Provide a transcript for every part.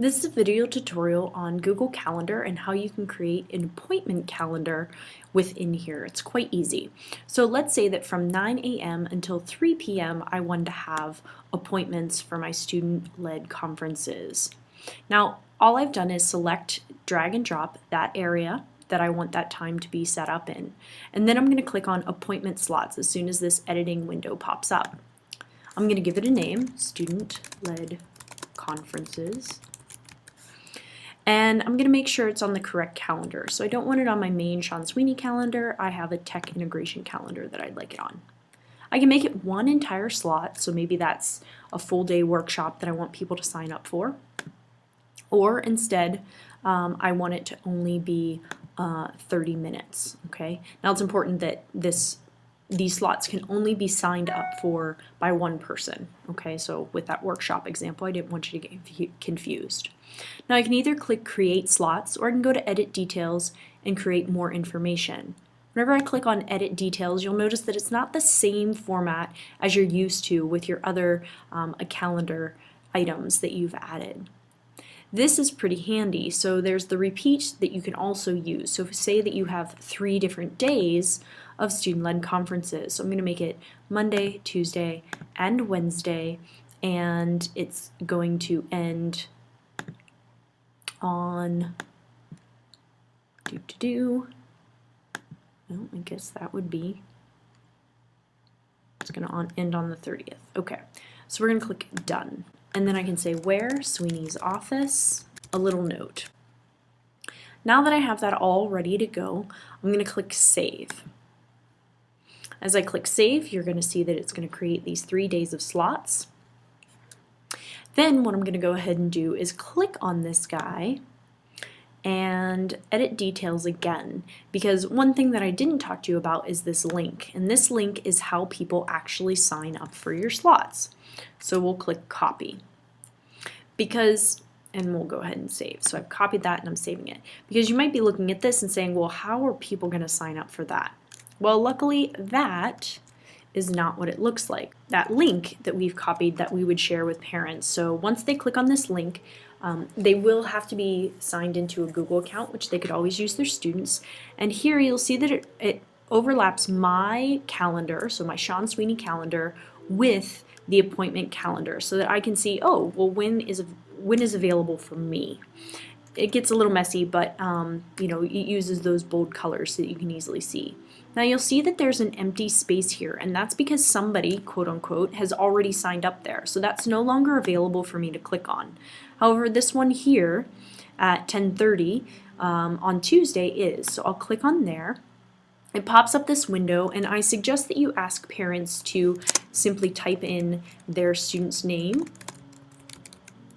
This is a video tutorial on Google Calendar and how you can create an appointment calendar within here. It's quite easy. So let's say that from 9 a.m. until 3 p.m. I wanted to have appointments for my student-led conferences. Now, all I've done is select, drag and drop that area that I want that time to be set up in. And then I'm going to click on appointment slots as soon as this editing window pops up. I'm going to give it a name, student-led conferences. And I'm going to make sure it's on the correct calendar. So I don't want it on my main Sean Sweeney calendar. I have a tech integration calendar that I'd like it on. I can make it one entire slot, so maybe that's a full day workshop that I want people to sign up for. Or instead, I want it to only be 30 minutes. Okay. Now it's important that these slots can only be signed up for by one person. Okay, so with that workshop example, I didn't want you to get confused. Now I can either click Create Slots, or I can go to Edit Details and create more information. Whenever I click on Edit Details, you'll notice that it's not the same format as you're used to with your other calendar items that you've added. This is pretty handy. So there's the repeat that you can also use. So say that you have 3 different days of student-led conferences. So I'm going to make it Monday, Tuesday, and Wednesday, and it's going to end on well, I guess that would be, it's going to end on the 30th. Okay, so we're going to click Done. And then I can say where, Sweeney's office, a little note. Now that I have that all ready to go, I'm going to click Save. As I click Save, you're going to see that it's going to create these 3 days of slots. Then what I'm going to go ahead and do is click on this guy and edit details again, because one thing that I didn't talk to you about is this link, and this link is how people actually sign up for your slots. So we'll click Copy, and we'll go ahead and save. So I've copied that and I'm saving it, because you might be looking at this and saying, well, how are people going to sign up for that? Well, luckily that is not what it looks like. That link that we've copied that we would share with parents. So once they click on this link, they will have to be signed into a Google account, which they could always use their students. And here you'll see that it overlaps my calendar, so my Sean Sweeney calendar, with the appointment calendar, so that I can see, oh, well, when is available for me. It gets a little messy, but you know, it uses those bold colors so that you can easily see. Now you'll see that there's an empty space here, and that's because somebody, quote unquote, has already signed up there. So that's no longer available for me to click on. However, this one here at 10:30 on Tuesday is. So I'll click on there. It pops up this window, and I suggest that you ask parents to simply type in their student's name,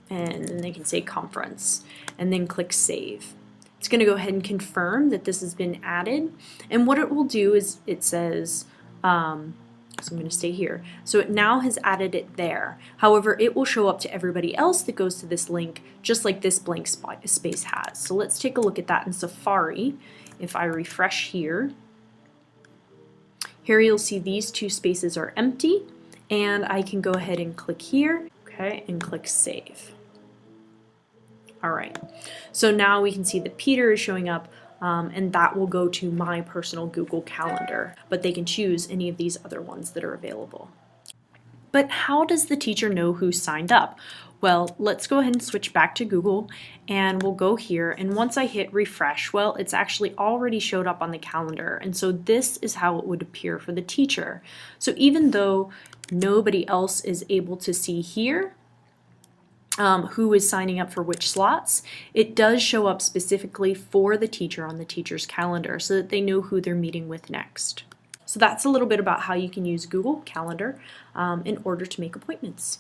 and they can say conference, and then click Save. It's going to go ahead and confirm that this has been added, and what it will do is it says, so I'm going to stay here. So it now has added it there. However, it will show up to everybody else that goes to this link, just like this blank space has. So let's take a look at that in Safari. If I refresh here, you'll see these 2 spaces are empty, and I can go ahead and click here, okay, and click Save. All right, so now we can see that Peter is showing up, and that will go to my personal Google Calendar, but they can choose any of these other ones that are available. But how does the teacher know who signed up? Well, let's go ahead and switch back to Google, and we'll go here, and once I hit refresh, well, it's actually already showed up on the calendar, and so this is how it would appear for the teacher. So even though nobody else is able to see here who is signing up for which slots, it does show up specifically for the teacher on the teacher's calendar so that they know who they're meeting with next. So that's a little bit about how you can use Google Calendar in order to make appointments.